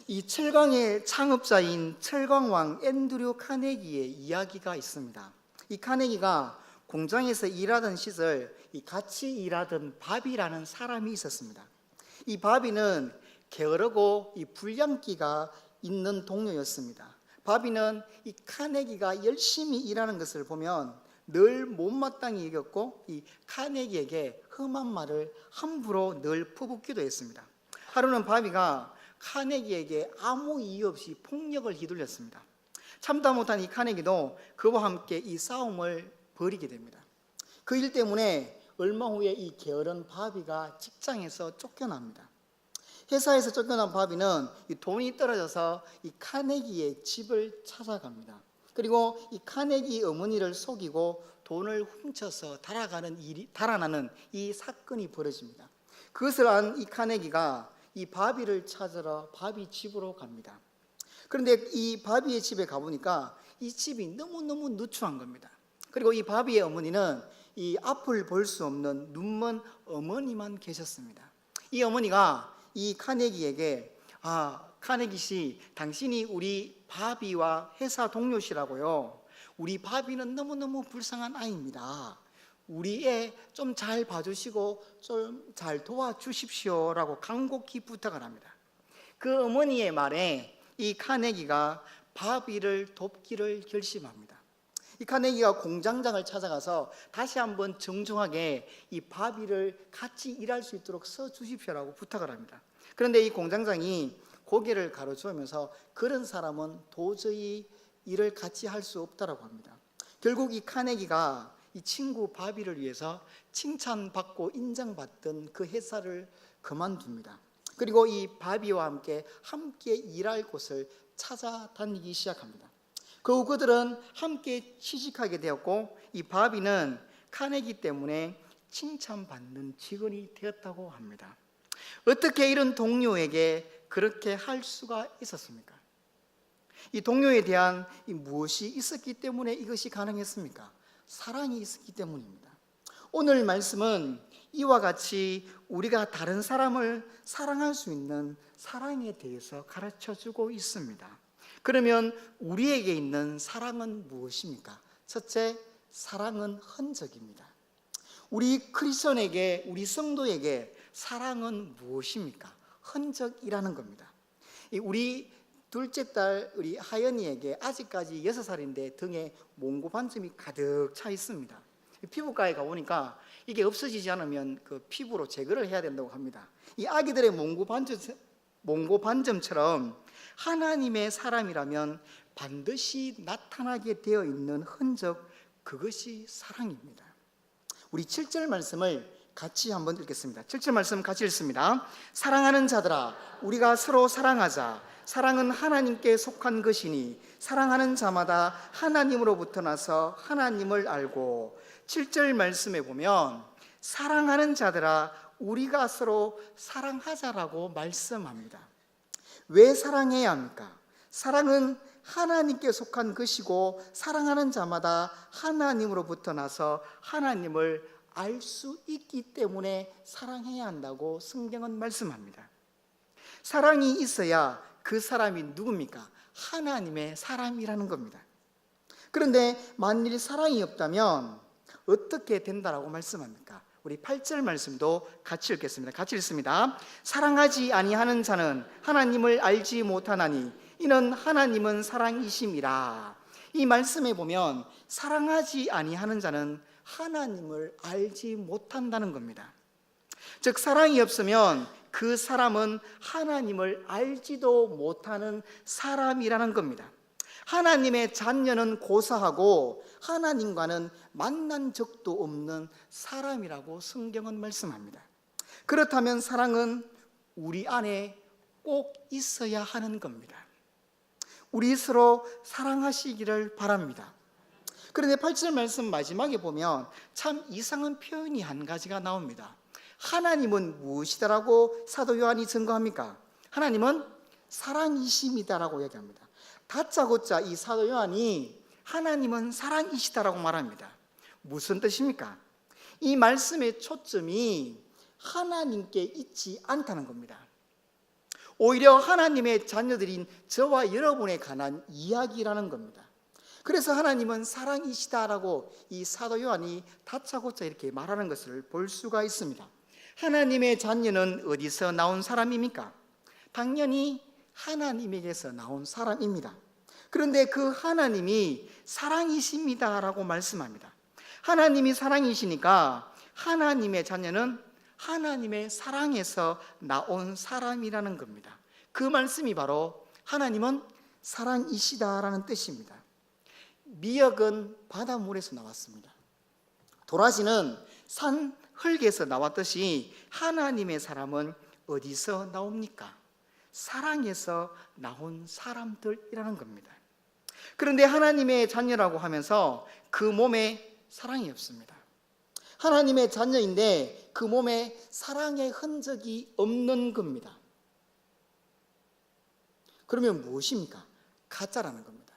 이 철강의 창업자인 철강왕 앤드류 카네기의 이야기가 있습니다. 이 카네기가 공장에서 일하던 시절 같이 일하던 바비라는 사람이 있었습니다. 이 바비는 게으르고 불량기가 있는 동료였습니다. 바비는 이 카네기가 열심히 일하는 것을 보면 늘 못마땅히 여겼고 이 카네기에게 험한 말을 함부로 늘 퍼붓기도 했습니다. 하루는 바비가 카네기에게 아무 이유 없이 폭력을 휘둘렸습니다. 참다 못한 이 카네기도 그와 함께 이 싸움을 벌이게 됩니다. 그 일 때문에 얼마 후에 이 게으른 바비가 직장에서 쫓겨납니다. 회사에서 쫓겨난 바비는 이 돈이 떨어져서 이 카네기의 집을 찾아갑니다. 그리고 이 카네기 어머니를 속이고 돈을 훔쳐서 달아나는 이 사건이 벌어집니다. 그것을 안 이 카네기가 이 바비를 찾으러 바비 집으로 갑니다. 그런데 이 바비의 집에 가보니까 이 집이 너무너무 누추한 겁니다. 그리고 이 바비의 어머니는 이 앞을 볼 수 없는 눈먼 어머니만 계셨습니다. 이 어머니가 이 카네기에게 카네기 씨, 당신이 우리 바비와 회사 동료시라고요. 우리 바비는 너무너무 불쌍한 아이입니다. 우리 애 좀 잘 봐주시고 좀 잘 도와주십시오라고 간곡히 부탁을 합니다. 그 어머니의 말에 이 카네기가 바비를 돕기를 결심합니다. 이 카네기가 공장장을 찾아가서 다시 한번 정중하게 이 바비를 같이 일할 수 있도록 써주십시오라고 부탁을 합니다. 그런데 이 공장장이 고개를 가로저으면서 그런 사람은 도저히 일을 같이 할 수 없다라고 합니다. 결국 이 카네기가 이 친구 바비를 위해서 칭찬받고 인정받던 그 회사를 그만둡니다. 그리고 이 바비와 함께 일할 곳을 찾아다니기 시작합니다. 그 후 그들은 함께 취직하게 되었고 이 바비는 카네기 때문에 칭찬받는 직원이 되었다고 합니다. 어떻게 이런 동료에게 그렇게 할 수가 있었습니까? 이 동료에 대한 무엇이 있었기 때문에 이것이 가능했습니까? 사랑이 있었기 때문입니다. 오늘 말씀은 이와 같이 우리가 다른 사람을 사랑할 수 있는 사랑에 대해서 가르쳐주고 있습니다. 그러면 우리에게 있는 사랑은 무엇입니까? 첫째, 사랑은 흔적입니다. 우리 크리스천에게, 우리 성도에게 사랑은 무엇입니까? 흔적이라는 겁니다. 우리 둘째 딸 우리 하연이에게 아직까지 6살인데 등에 몽고 반점이 가득 차 있습니다. 피부과에 가보니까 이게 없어지지 않으면 그 피부로 제거를 해야 된다고 합니다. 이 아기들의 몽고 반점처럼 하나님의 사람이라면 반드시 나타나게 되어 있는 흔적, 그것이 사랑입니다. 우리 7절 말씀을 같이 한번 읽겠습니다. 7절 말씀 같이 읽습니다. 사랑하는 자들아, 우리가 서로 사랑하자. 사랑은 하나님께 속한 것이니 사랑하는 자마다 하나님으로부터 나서 하나님을 알고. 7절 말씀에 보면 사랑하는 자들아, 우리가 서로 사랑하자라고 말씀합니다. 왜 사랑해야 합니까? 사랑은 하나님께 속한 것이고 사랑하는 자마다 하나님으로부터 나서 하나님을 알 수 있기 때문에 사랑해야 한다고 성경은 말씀합니다. 사랑이 있어야 그 사람이 누굽니까? 하나님의 사람이라는 겁니다. 그런데 만일 사랑이 없다면 어떻게 된다라고 말씀합니까? 우리 8절 말씀도 같이 읽겠습니다. 같이 읽습니다. 사랑하지 아니하는 자는 하나님을 알지 못하나니 이는 하나님은 사랑이심이라. 이 말씀에 보면 사랑하지 아니하는 자는 하나님을 알지 못한다는 겁니다. 즉 사랑이 없으면 그 사람은 하나님을 알지도 못하는 사람이라는 겁니다. 하나님의 자녀는 고사하고 하나님과는 만난 적도 없는 사람이라고 성경은 말씀합니다. 그렇다면 사랑은 우리 안에 꼭 있어야 하는 겁니다. 우리 서로 사랑하시기를 바랍니다. 그런데 8절 말씀 마지막에 보면 참 이상한 표현이 한 가지가 나옵니다. 하나님은 무엇이다라고 사도 요한이 증거합니까? 하나님은 사랑이심이다라고 얘기합니다. 다짜고짜 이 사도 요한이 하나님은 사랑이시다라고 말합니다. 무슨 뜻입니까? 이 말씀의 초점이 하나님께 있지 않다는 겁니다. 오히려 하나님의 자녀들인 저와 여러분에 관한 이야기라는 겁니다. 그래서 하나님은 사랑이시다라고 이 사도 요한이 다짜고짜 이렇게 말하는 것을 볼 수가 있습니다. 하나님의 자녀는 어디서 나온 사람입니까? 당연히 하나님에게서 나온 사람입니다. 그런데 그 하나님이 사랑이십니다라고 말씀합니다. 하나님이 사랑이시니까 하나님의 자녀는 하나님의 사랑에서 나온 사람이라는 겁니다. 그 말씀이 바로 하나님은 사랑이시다라는 뜻입니다. 미역은 바닷물에서 나왔습니다. 도라지는 산 흙에서 나왔듯이 하나님의 사람은 어디서 나옵니까? 사랑에서 나온 사람들이라는 겁니다. 그런데 하나님의 자녀라고 하면서 그 몸에 사랑이 없습니다. 하나님의 자녀인데 그 몸에 사랑의 흔적이 없는 겁니다. 그러면 무엇입니까? 가짜라는 겁니다.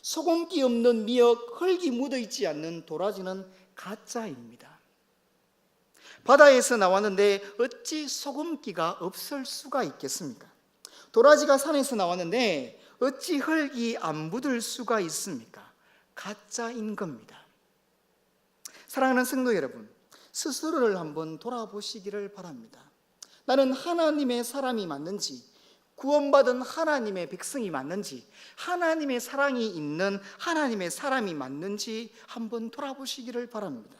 소금기 없는 미역, 흙이 묻어있지 않는 도라지는 가짜입니다. 바다에서 나왔는데 어찌 소금기가 없을 수가 있겠습니까? 도라지가 산에서 나왔는데 어찌 흙이 안 묻을 수가 있습니까? 가짜인 겁니다. 사랑하는 성도 여러분, 스스로를 한번 돌아보시기를 바랍니다. 나는 하나님의 사람이 맞는지, 구원받은 하나님의 백성이 맞는지, 하나님의 사랑이 있는 하나님의 사람이 맞는지 한번 돌아보시기를 바랍니다.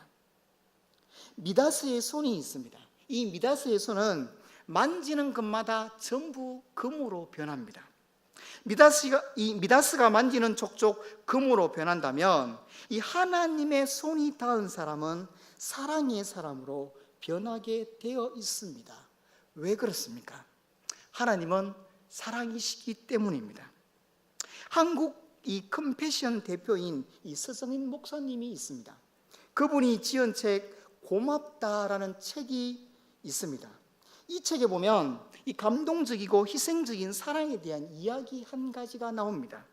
미다스의 손이 있습니다. 이 미다스의 손은 만지는 것마다 전부 금으로 변합니다. 미다스가 만지는 족족 금으로 변한다면 이 하나님의 손이 닿은 사람은 사랑의 사람으로 변하게 되어 있습니다. 왜 그렇습니까? 하나님은 사랑이시기 때문입니다. 한국 이 컴패션 대표인 이 서성인 목사님이 있습니다. 그분이 지은 책 고맙다라는 책이 있습니다. 이 책에 보면 이 감동적이고 희생적인 사랑에 대한 이야기 한 가지가 나옵니다.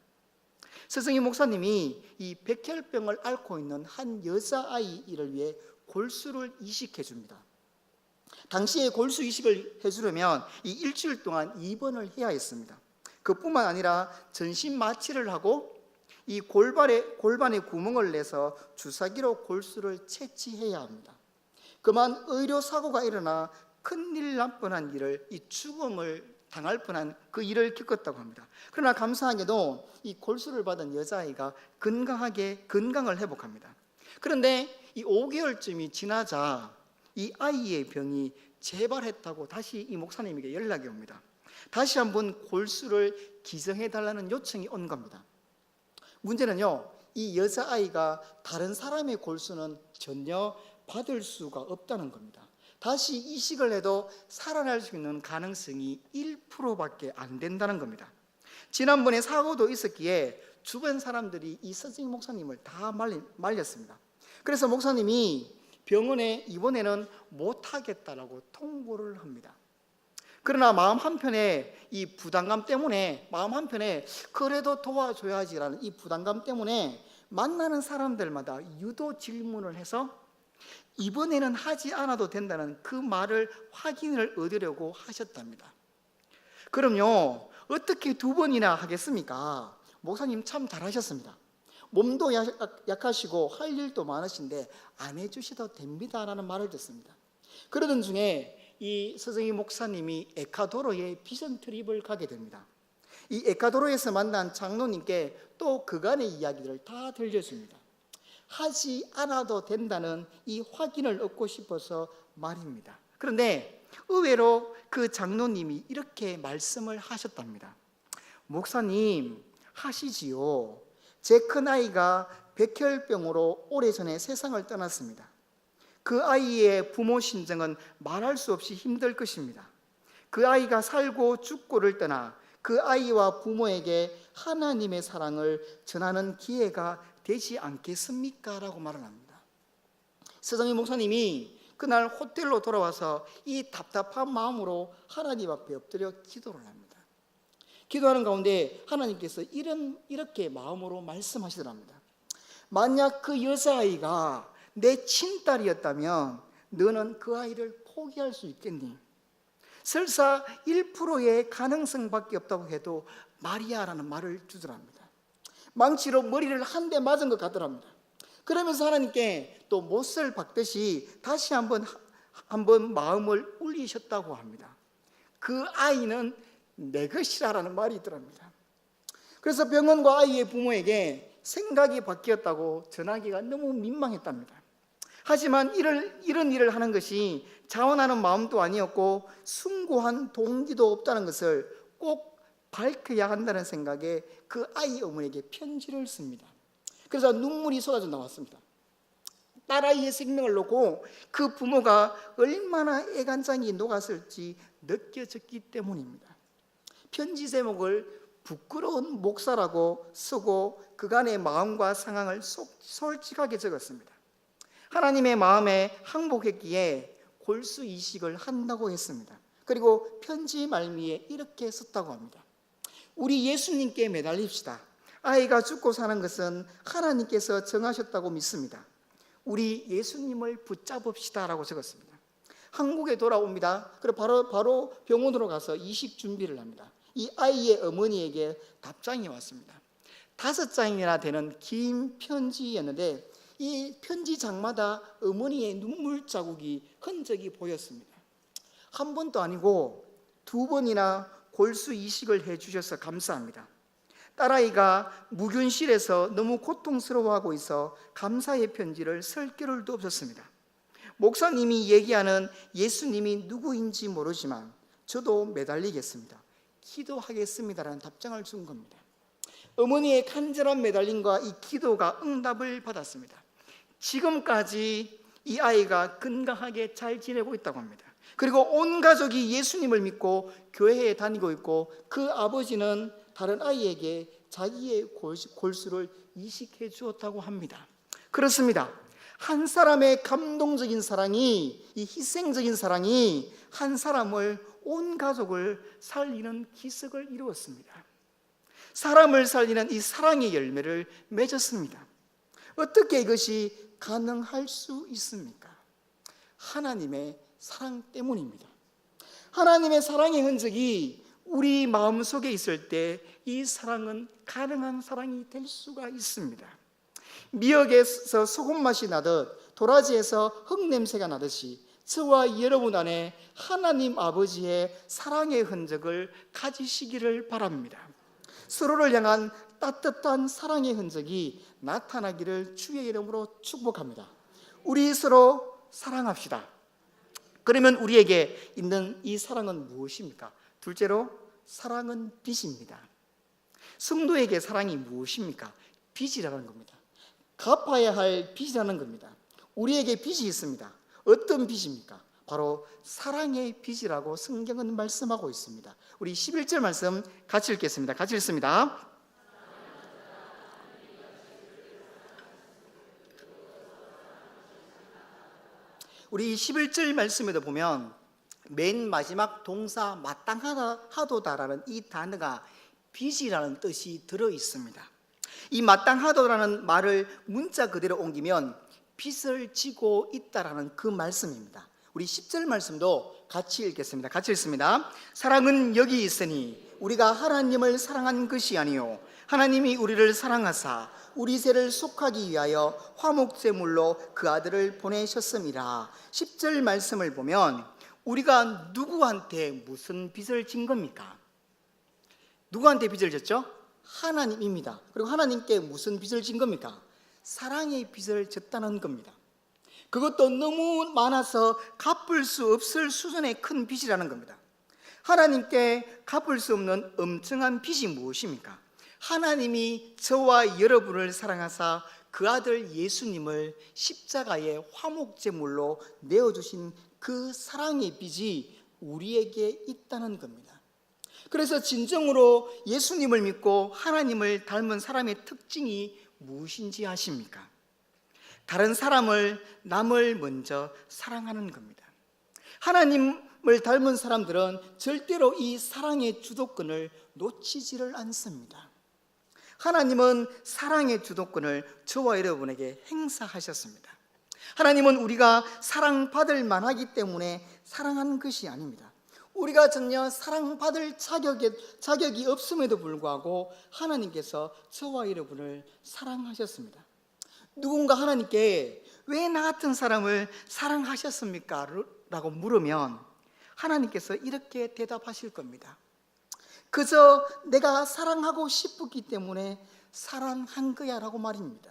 서성인 목사님이 이 백혈병을 앓고 있는 한 여자아이를 위해 골수를 이식해 줍니다. 당시에 골수 이식을 해주려면 이 일주일 동안 입원을 해야 했습니다. 그뿐만 아니라 전신 마취를 하고 이 골반에 구멍을 내서 주사기로 골수를 채취해야 합니다. 그만 의료사고가 일어나 큰일 날 뻔한 일을, 이 죽음을 당할 뻔한 그 일을 겪었다고 합니다. 그러나 감사하게도 이 골수를 받은 여자아이가 건강을 회복합니다. 그런데 이 5개월쯤이 지나자 이 아이의 병이 재발했다고 다시 이 목사님에게 연락이 옵니다. 다시 한번 골수를 기증해달라는 요청이 온 겁니다. 문제는요, 이 여자아이가 다른 사람의 골수는 전혀 받을 수가 없다는 겁니다. 다시 이식을 해도 살아날 수 있는 가능성이 1%밖에 안 된다는 겁니다. 지난번에 사고도 있었기에 주변 사람들이 이 서승희 목사님을 다 말렸습니다. 그래서 목사님이 병원에 이번에는 못하겠다라고 통보를 합니다. 그러나 마음 한편에 이 부담감 때문에, 마음 한편에 그래도 도와줘야지라는 이 부담감 때문에 만나는 사람들마다 유도 질문을 해서 이번에는 하지 않아도 된다는 그 말을 확인을 얻으려고 하셨답니다. 그럼요, 어떻게 2번이나 하겠습니까? 목사님 참 잘하셨습니다. 몸도 약하시고 할 일도 많으신데 안 해주셔도 됩니다라는 말을 듣습니다. 그러던 중에 이 서정희 목사님이 에콰도르에 비전 트립을 가게 됩니다. 이 에콰도르에서 만난 장로님께 또 그간의 이야기를 다 들려줍니다. 하지 않아도 된다는 이 확인을 얻고 싶어서 말입니다. 그런데 의외로 그 장로님이 이렇게 말씀을 하셨답니다. 목사님, 하시지요. 제 큰아이가 백혈병으로 오래전에 세상을 떠났습니다. 그 아이의 부모 심정은 말할 수 없이 힘들 것입니다. 그 아이가 살고 죽고를 떠나 그 아이와 부모에게 하나님의 사랑을 전하는 기회가 되지 않겠습니까? 라고 말을 합니다. 서정희 목사님이 그날 호텔로 돌아와서 이 답답한 마음으로 하나님 앞에 엎드려 기도를 합니다. 기도하는 가운데 하나님께서 이렇게 마음으로 말씀하시더랍니다. 만약 그 여자아이가 내 친딸이었다면 너는 그 아이를 포기할 수 있겠니? 설사 1%의 가능성밖에 없다고 해도 마리아라는 말을 주더랍니다. 망치로 머리를 한 대 맞은 것 같더랍니다. 그러면서 하나님께 또 못을 박듯이 다시 한번 마음을 울리셨다고 합니다. 그 아이는 내 것이라는 말이 있더랍니다. 그래서 병원과 아이의 부모에게 생각이 바뀌었다고 전하기가 너무 민망했답니다. 하지만 이런 일을 하는 것이 자원하는 마음도 아니었고 숭고한 동기도 없다는 것을 꼭 밝혀야 한다는 생각에 그 아이 어머니에게 편지를 씁니다. 그래서 눈물이 쏟아져 나왔습니다. 딸아이의 생명을 놓고 그 부모가 얼마나 애간장이 녹았을지 느껴졌기 때문입니다. 편지 제목을 부끄러운 목사라고 쓰고 그간의 마음과 상황을 솔직하게 적었습니다. 하나님의 마음에 항복했기에 골수 이식을 한다고 했습니다. 그리고 편지 말미에 이렇게 썼다고 합니다. 우리 예수님께 매달립시다. 아이가 죽고 사는 것은 하나님께서 정하셨다고 믿습니다. 우리 예수님을 붙잡읍시다 라고 적었습니다. 한국에 돌아옵니다. 그리고 바로 병원으로 가서 이식 준비를 합니다. 이 아이의 어머니에게 답장이 왔습니다. 5장이나 되는 긴 편지였는데 이 편지장마다 어머니의 눈물 자국이 흔적이 보였습니다. 한 번도 아니고 2번이나 골수 이식을 해주셔서 감사합니다. 딸아이가 무균실에서 너무 고통스러워하고 있어 감사의 편지를 쓸 겨를도 없었습니다. 목사님이 얘기하는 예수님이 누구인지 모르지만 저도 매달리겠습니다. 기도하겠습니다라는 답장을 준 겁니다. 어머니의 간절한 매달림과 이 기도가 응답을 받았습니다. 지금까지 이 아이가 건강하게 잘 지내고 있다고 합니다. 그리고 온 가족이 예수님을 믿고 교회에 다니고 있고 그 아버지는 다른 아이에게 자기의 골수를 이식해 주었다고 합니다. 그렇습니다. 한 사람의 감동적인 사랑이, 이 희생적인 사랑이 한 사람을, 온 가족을 살리는 기적을 이루었습니다. 사람을 살리는 이 사랑의 열매를 맺었습니다. 어떻게 이것이 가능할 수 있습니까? 하나님의 사랑 때문입니다. 하나님의 사랑의 흔적이 우리 마음속에 있을 때 이 사랑은 가능한 사랑이 될 수가 있습니다. 미역에서 소금 맛이 나듯 도라지에서 흙냄새가 나듯이 저와 여러분 안에 하나님 아버지의 사랑의 흔적을 가지시기를 바랍니다. 서로를 향한 따뜻한 사랑의 흔적이 나타나기를 주의 이름으로 축복합니다. 우리 서로 사랑합시다. 그러면 우리에게 있는 이 사랑은 무엇입니까? 둘째로 사랑은 빚입니다. 성도에게 사랑이 무엇입니까? 빚이라는 겁니다. 갚아야 할 빚이라는 겁니다. 우리에게 빚이 있습니다. 어떤 빚입니까? 바로 사랑의 빚이라고 성경은 말씀하고 있습니다. 우리 11절 말씀 같이 읽겠습니다. 같이 읽습니다. 우리 11절 말씀에도 보면 맨 마지막 동사 마땅하도다라는 이 단어가 빚이라는 뜻이 들어 있습니다. 이 마땅하도라는 말을 문자 그대로 옮기면 빚을 지고 있다라는 그 말씀입니다. 우리 10절 말씀도 같이 읽겠습니다. 같이 읽습니다. 사랑은 여기 있으니 우리가 하나님을 사랑한 것이 아니요 하나님이 우리를 사랑하사 우리 세를 속하기 위하여 화목제물로 그 아들을 보내셨음이라. 10절 말씀을 보면 우리가 누구한테 무슨 빚을 진 겁니까? 누구한테 빚을 졌죠? 하나님입니다. 그리고 하나님께 무슨 빚을 진 겁니까? 사랑의 빚을 졌다는 겁니다. 그것도 너무 많아서 갚을 수 없을 수준의 큰 빚이라는 겁니다. 하나님께 갚을 수 없는 엄청난 빚이 무엇입니까? 하나님이 저와 여러분을 사랑하사 그 아들 예수님을 십자가의 화목제물로 내어주신 그 사랑의 빚이 우리에게 있다는 겁니다. 그래서 진정으로 예수님을 믿고 하나님을 닮은 사람의 특징이 무엇인지 아십니까? 다른 사람을, 남을 먼저 사랑하는 겁니다. 하나님을 닮은 사람들은 절대로 이 사랑의 주도권을 놓치지를 않습니다. 하나님은 사랑의 주도권을 저와 여러분에게 행사하셨습니다. 하나님은 우리가 사랑받을 만하기 때문에 사랑하는 것이 아닙니다. 우리가 전혀 사랑받을 자격이 없음에도 불구하고 하나님께서 저와 여러분을 사랑하셨습니다. 누군가 하나님께 왜 나 같은 사람을 사랑하셨습니까? 라고 물으면 하나님께서 이렇게 대답하실 겁니다. 그저 내가 사랑하고 싶었기 때문에 사랑한 거야 라고 말입니다.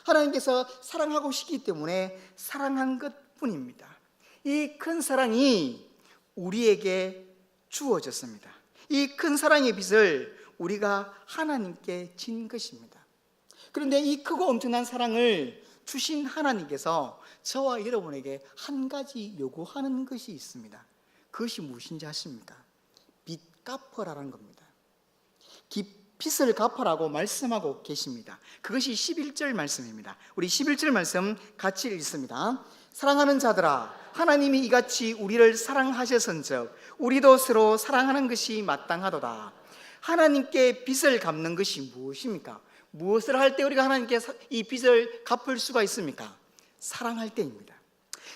하나님께서 사랑하고 싶기 때문에 사랑한 것뿐입니다. 이 큰 사랑이 우리에게 주어졌습니다. 이 큰 사랑의 빚을 우리가 하나님께 진 것입니다. 그런데 이 크고 엄청난 사랑을 주신 하나님께서 저와 여러분에게 한 가지 요구하는 것이 있습니다. 그것이 무엇인지 아십니까? 빚 갚으라는 겁니다. 빚을 갚으라고 말씀하고 계십니다. 그것이 11절 말씀입니다. 우리 11절 말씀 같이 읽습니다. 사랑하는 자들아, 하나님이 이같이 우리를 사랑하셨은즉 우리도 서로 사랑하는 것이 마땅하도다. 하나님께 빚을 갚는 것이 무엇입니까? 무엇을 할 때 우리가 하나님께 이 빚을 갚을 수가 있습니까? 사랑할 때입니다.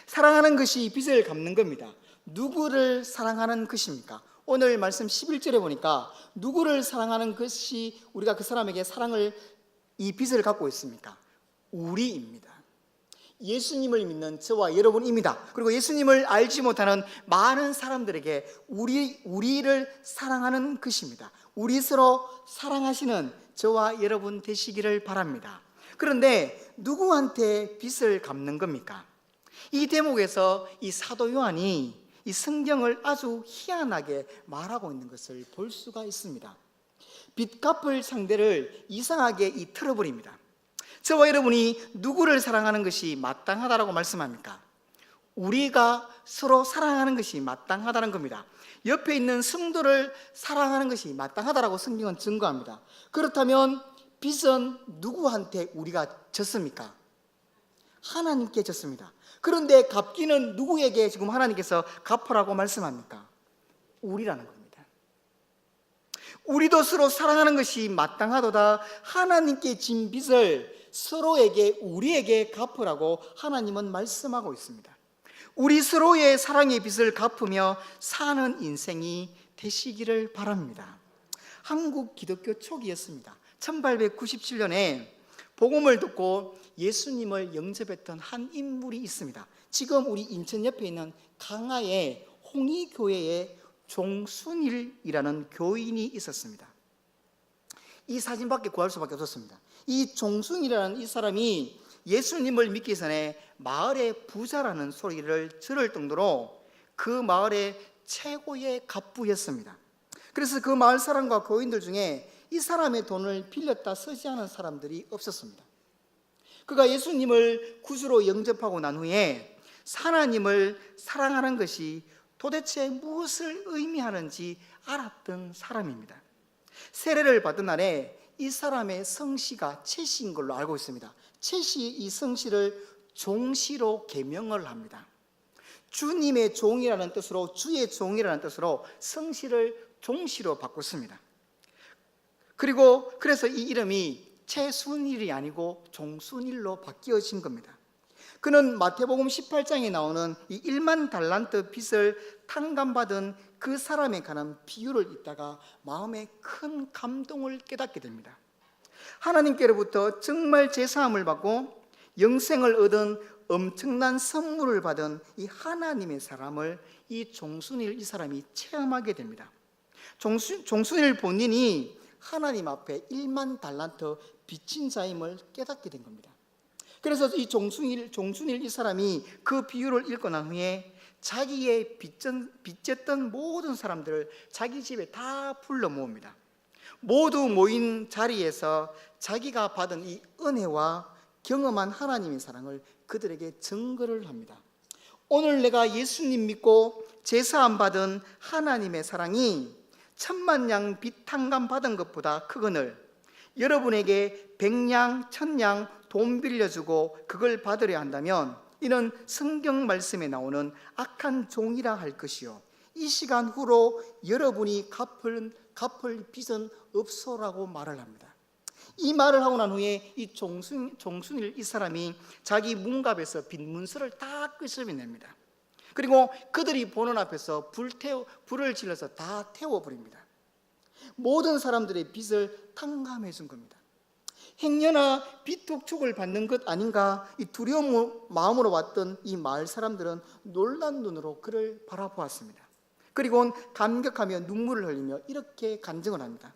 사랑하는 것이 빚을 갚는 겁니다. 누구를 사랑하는 것입니까? 오늘 말씀 11절에 보니까 누구를 사랑하는 것이 우리가 그 사람에게 이 빚을 갚고 있습니까? 우리입니다. 예수님을 믿는 저와 여러분입니다. 그리고 예수님을 알지 못하는 많은 사람들에게 우리를 사랑하는 것입니다. 우리 서로 사랑하시는 저와 여러분 되시기를 바랍니다. 그런데 누구한테 빚을 갚는 겁니까? 이 대목에서 이 사도 요한이 이 성경을 아주 희한하게 말하고 있는 것을 볼 수가 있습니다. 빚 갚을 상대를 이상하게 틀어버립니다. 저와 여러분이 누구를 사랑하는 것이 마땅하다라고 말씀합니까? 우리가 서로 사랑하는 것이 마땅하다는 겁니다. 옆에 있는 성도를 사랑하는 것이 마땅하다라고 성경은 증거합니다. 그렇다면 빚은 누구한테 우리가 졌습니까? 하나님께 졌습니다. 그런데 갚기는 누구에게 지금 하나님께서 갚으라고 말씀합니까? 우리라는 겁니다. 우리도 서로 사랑하는 것이 마땅하도다. 하나님께 진 빚을 서로에게 우리에게 갚으라고 하나님은 말씀하고 있습니다. 우리 서로의 사랑의 빚을 갚으며 사는 인생이 되시기를 바랍니다. 한국 기독교 초기였습니다. 1897년에 복음을 듣고 예수님을 영접했던 한 인물이 있습니다. 지금 우리 인천 옆에 있는 강화의 홍의교회에 종순일이라는 교인이 있었습니다. 이 사진밖에 구할 수밖에 없었습니다. 이 종순이라는 이 사람이 예수님을 믿기 전에 마을의 부자라는 소리를 들을 정도로 그 마을의 최고의 갑부였습니다. 그래서 그 마을 사람과 교인들 중에 이 사람의 돈을 빌렸다 쓰지 않은 사람들이 없었습니다. 그가 예수님을 구주로 영접하고 난 후에 하나님을 사랑하는 것이 도대체 무엇을 의미하는지 알았던 사람입니다. 세례를 받은 날에 이 사람의 성씨가 채씨인 걸로 알고 있습니다. 채씨 이 성씨를 종씨로 계명을 합니다. 주님의 종이라는 뜻으로, 주의 종이라는 뜻으로 성씨를 종씨로 바꿨습니다. 그래서 이 이름이 최순일이 아니고 종순일로 바뀌어진 겁니다. 그는 마태복음 18장에 나오는 이 1만 달란트 빚을 탕감받은 그 사람에 관한 비유를 읽다가 마음에 큰 감동을 깨닫게 됩니다. 하나님께로부터 정말 제사함을 받고 영생을 얻은 엄청난 선물을 받은 이 하나님의 사람을 이 종순일 이 사람이 체험하게 됩니다. 종순일 본인이 하나님 앞에 1만 달란트 빚진 자임을 깨닫게 된 겁니다. 그래서 이 종순일 이 사람이 그 비유를 읽고 난 후에 자기의 빚졌던 모든 사람들을 자기 집에 다 불러 모읍니다. 모두 모인 자리에서 자기가 받은 이 은혜와 경험한 하나님의 사랑을 그들에게 증거를 합니다. 오늘 내가 예수님 믿고 제사함 받은 하나님의 사랑이 1000만 양 빚 탕감 받은 것보다 크거늘 여러분에게 100냥 1000냥 돈 빌려주고 그걸 받으려 한다면 이는 성경 말씀에 나오는 악한 종이라 할 것이요 이 시간 후로 여러분이 갚을 빚은 없소라고 말을 합니다. 이 말을 하고 난 후에 이 종순일 이 사람이 자기 문갑에서 빚 문서를 다 끄집어냅니다. 그리고 그들이 보는 앞에서 불을 질러서 다 태워버립니다. 모든 사람들의 빚을 탕감해 준 겁니다. 행여나 빚독촉을 받는 것 아닌가 이 두려운 마음으로 왔던 이 마을 사람들은 놀란 눈으로 그를 바라보았습니다. 그리고 감격하며 눈물을 흘리며 이렇게 간증을 합니다.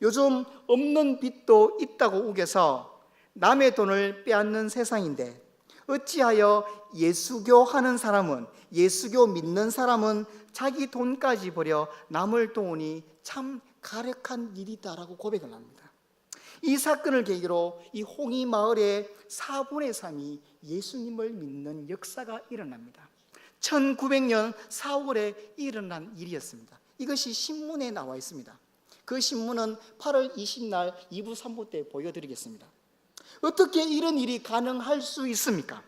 요즘 없는 빚도 있다고 우겨서 남의 돈을 빼앗는 세상인데 어찌하여 예수교 하는 사람은, 예수교 믿는 사람은 자기 돈까지 버려 남을 도우니 참 가력한 일이다라고 고백을 합니다. 이 사건을 계기로 이 홍이 마을의 4분의 3이 예수님을 믿는 역사가 일어납니다. 1900년 4월에 일어난 일이었습니다. 이것이 신문에 나와 있습니다. 그 신문은 8월 20날 2부 3부 때 보여드리겠습니다. 어떻게 이런 일이 가능할 수 있습니까?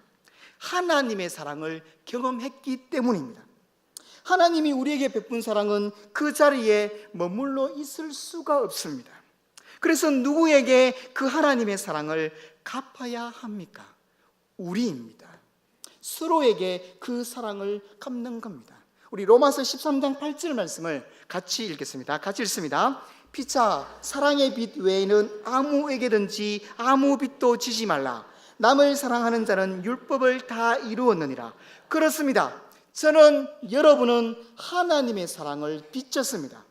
하나님의 사랑을 경험했기 때문입니다. 하나님이 우리에게 베푼 사랑은 그 자리에 머물러 있을 수가 없습니다. 그래서 누구에게 그 하나님의 사랑을 갚아야 합니까? 우리입니다. 서로에게 그 사랑을 갚는 겁니다. 우리 로마서 13장 8절 말씀을 같이 읽겠습니다. 같이 읽습니다. 피차 사랑의 빚 외에는 아무에게든지 아무 빚도 지지 말라. 남을 사랑하는 자는 율법을 다 이루었느니라. 그렇습니다. 저는 여러분은 하나님의 사랑을 빚졌습니다.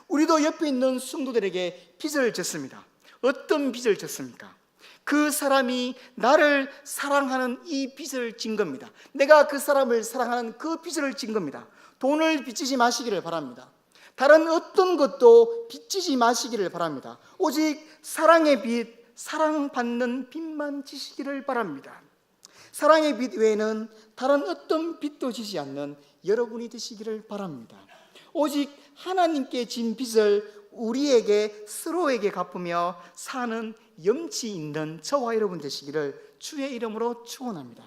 우리도 옆에 있는 성도들에게 빚을 졌습니다. 어떤 빚을 졌습니까? 그 사람이 나를 사랑하는 이 빚을 진 겁니다. 내가 그 사람을 사랑하는 그 빚을 진 겁니다. 돈을 빚지지 마시기를 바랍니다. 다른 어떤 것도 빚지지 마시기를 바랍니다. 오직 사랑의 빚, 사랑받는 빚만 지시기를 바랍니다. 사랑의 빚 외에는 다른 어떤 빚도 지지 않는 여러분이 되시기를 바랍니다. 오직 하나님께 진 빚을 우리에게 서로에게 갚으며 사는 염치 있는 저와 여러분 되시기를 주의 이름으로 축원합니다.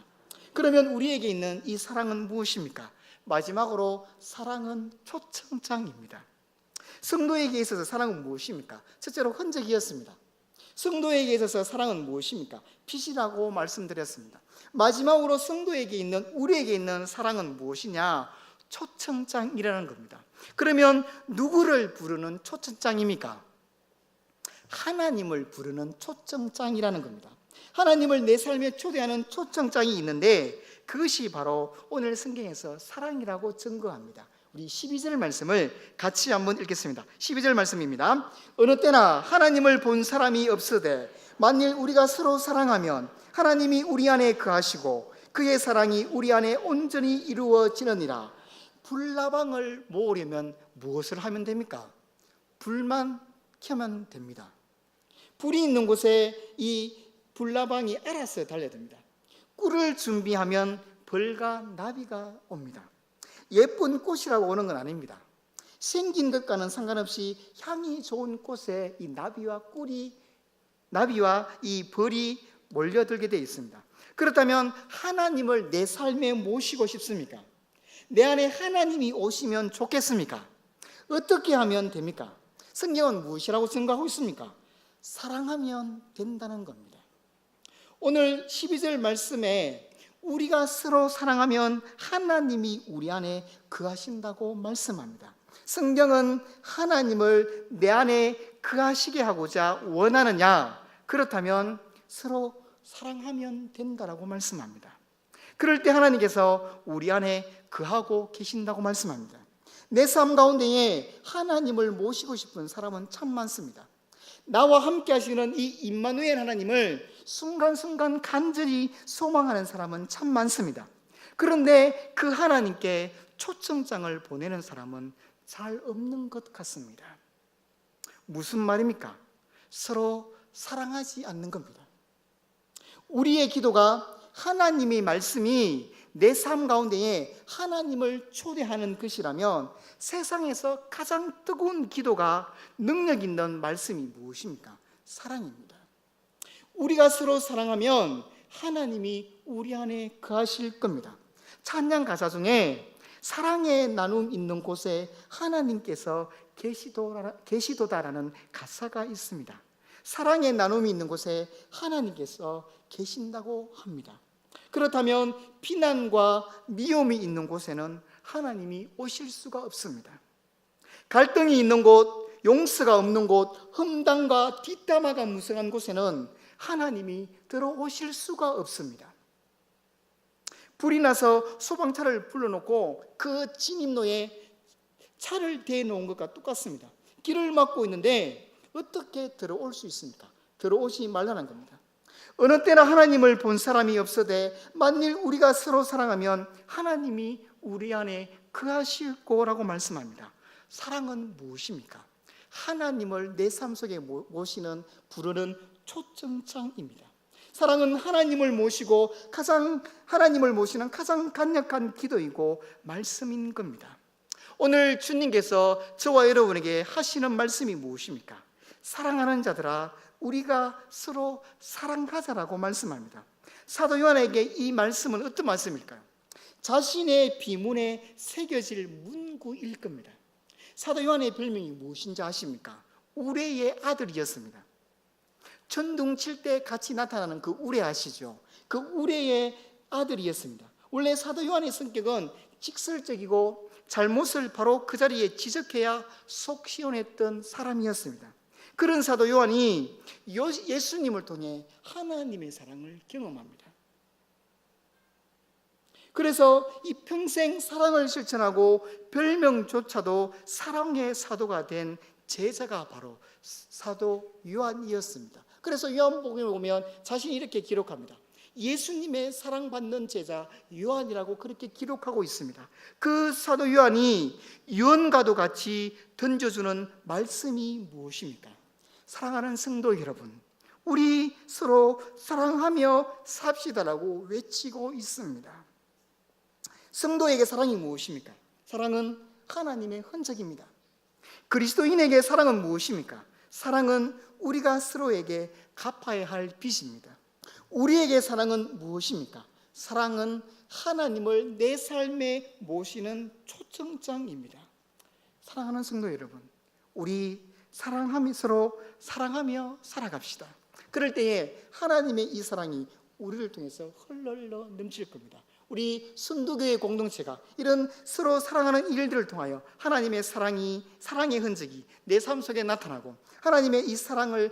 그러면 우리에게 있는 이 사랑은 무엇입니까? 마지막으로 사랑은 초청장입니다. 성도에게 있어서 사랑은 무엇입니까? 첫째로 흔적이었습니다. 성도에게 있어서 사랑은 무엇입니까? 빚이라고 말씀드렸습니다. 마지막으로 성도에게 있는, 우리에게 있는 사랑은 무엇이냐? 초청장이라는 겁니다. 그러면 누구를 부르는 초청장입니까? 하나님을 부르는 초청장이라는 겁니다. 하나님을 내 삶에 초대하는 초청장이 있는데 그것이 바로 오늘 성경에서 사랑이라고 증거합니다. 우리 12절 말씀을 같이 한번 읽겠습니다. 12절 말씀입니다. 어느 때나 하나님을 본 사람이 없으되 만일 우리가 서로 사랑하면 하나님이 우리 안에 거하시고 그의 사랑이 우리 안에 온전히 이루어지느니라. 불나방을 모으려면 무엇을 하면 됩니까? 불만 켜면 됩니다. 불이 있는 곳에 이 불나방이 알아서 달려듭니다. 꿀을 준비하면 벌과 나비가 옵니다. 예쁜 꽃이라고 오는 건 아닙니다. 생긴 것과는 상관없이 향이 좋은 꽃에 이 나비와 이 벌이 몰려들게 되어 있습니다. 그렇다면 하나님을 내 삶에 모시고 싶습니까? 내 안에 하나님이 오시면 좋겠습니까? 어떻게 하면 됩니까? 성경은 무엇이라고 증거하고 있습니까? 사랑하면 된다는 겁니다. 오늘 12절 말씀에 우리가 서로 사랑하면 하나님이 우리 안에 거하신다고 말씀합니다. 성경은 하나님을 내 안에 거하시게 하고자 원하느냐? 그렇다면 서로 사랑하면 된다라고 말씀합니다. 그럴 때 하나님께서 우리 안에 거하고 계신다고 말씀합니다. 내 삶 가운데에 하나님을 모시고 싶은 사람은 참 많습니다. 나와 함께 하시는 이 임마누엘 하나님을 순간순간 간절히 소망하는 사람은 참 많습니다. 그런데 그 하나님께 초청장을 보내는 사람은 잘 없는 것 같습니다. 무슨 말입니까? 서로 사랑하지 않는 겁니다. 우리의 기도가 하나님의 말씀이 내 삶 가운데에 하나님을 초대하는 것이라면 세상에서 가장 뜨거운 기도가 능력 있는 말씀이 무엇입니까? 사랑입니다. 우리가 서로 사랑하면 하나님이 우리 안에 거하실 겁니다. 찬양 가사 중에 사랑의 나눔 있는 곳에 하나님께서 계시도다라는 가사가 있습니다. 사랑의 나눔이 있는 곳에 하나님께서 계신다고 합니다. 그렇다면 비난과 미움이 있는 곳에는 하나님이 오실 수가 없습니다. 갈등이 있는 곳, 용서가 없는 곳, 험담과 뒷담화가 무성한 곳에는 하나님이 들어오실 수가 없습니다. 불이 나서 소방차를 불러놓고 그 진입로에 차를 대놓은 것과 똑같습니다. 길을 막고 있는데 어떻게 들어올 수 있습니까? 들어오지 말라는 겁니다. 어느 때나 하나님을 본 사람이 없어되 만일 우리가 서로 사랑하면 하나님이 우리 안에 거하실 거라고 말씀합니다. 사랑은 무엇입니까? 하나님을 내 삶 속에 모시는 부르는 초청장입니다. 사랑은 하나님을 모시고 하나님을 모시는 가장 강력한 기도이고 말씀인 겁니다. 오늘 주님께서 저와 여러분에게 하시는 말씀이 무엇입니까? 사랑하는 자들아, 우리가 서로 사랑하자라고 말씀합니다. 사도 요한에게 이 말씀은 어떤 말씀일까요? 자신의 비문에 새겨질 문구일 겁니다. 사도 요한의 별명이 무엇인지 아십니까? 우레의 아들이었습니다. 천둥 칠 때 같이 나타나는 그 우레 아시죠? 그 우레의 아들이었습니다. 원래 사도 요한의 성격은 직설적이고 잘못을 바로 그 자리에 지적해야 속 시원했던 사람이었습니다. 그런 사도 요한이 예수님을 통해 하나님의 사랑을 경험합니다. 그래서 이 평생 사랑을 실천하고 별명조차도 사랑의 사도가 된 제자가 바로 사도 요한이었습니다. 그래서 요한복음에 보면 자신이 이렇게 기록합니다. 예수님의 사랑받는 제자 요한이라고 그렇게 기록하고 있습니다. 그 사도 요한이 유언과도 같이 던져주는 말씀이 무엇입니까? 사랑하는 성도 여러분, 우리 서로 사랑하며 삽시다라고 외치고 있습니다. 성도에게 사랑이 무엇입니까? 사랑은 하나님의 흔적입니다. 그리스도인에게 사랑은 무엇입니까? 사랑은 우리가 서로에게 갚아야 할 빚입니다. 우리에게 사랑은 무엇입니까? 사랑은 하나님을 내 삶에 모시는 초청장입니다. 사랑하는 성도 여러분, 우리 서로 사랑하며 살아갑시다. 그럴 때에 하나님의 이 사랑이 우리를 통해서 흘러 넘칠 겁니다. 우리 순두교회 공동체가 이런 서로 사랑하는 일들을 통하여 하나님의 사랑의 흔적이 내 삶 속에 나타나고 하나님의 이 사랑을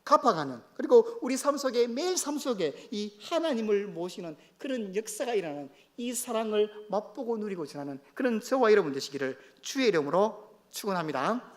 갚아가는, 그리고 우리 삶 속에 매일 삶 속에 이 하나님을 모시는 그런 역사가 일어나는, 이 사랑을 맛보고 누리고 지나는 그런 저와 여러분 되시기를 주의 이름으로 축원합니다.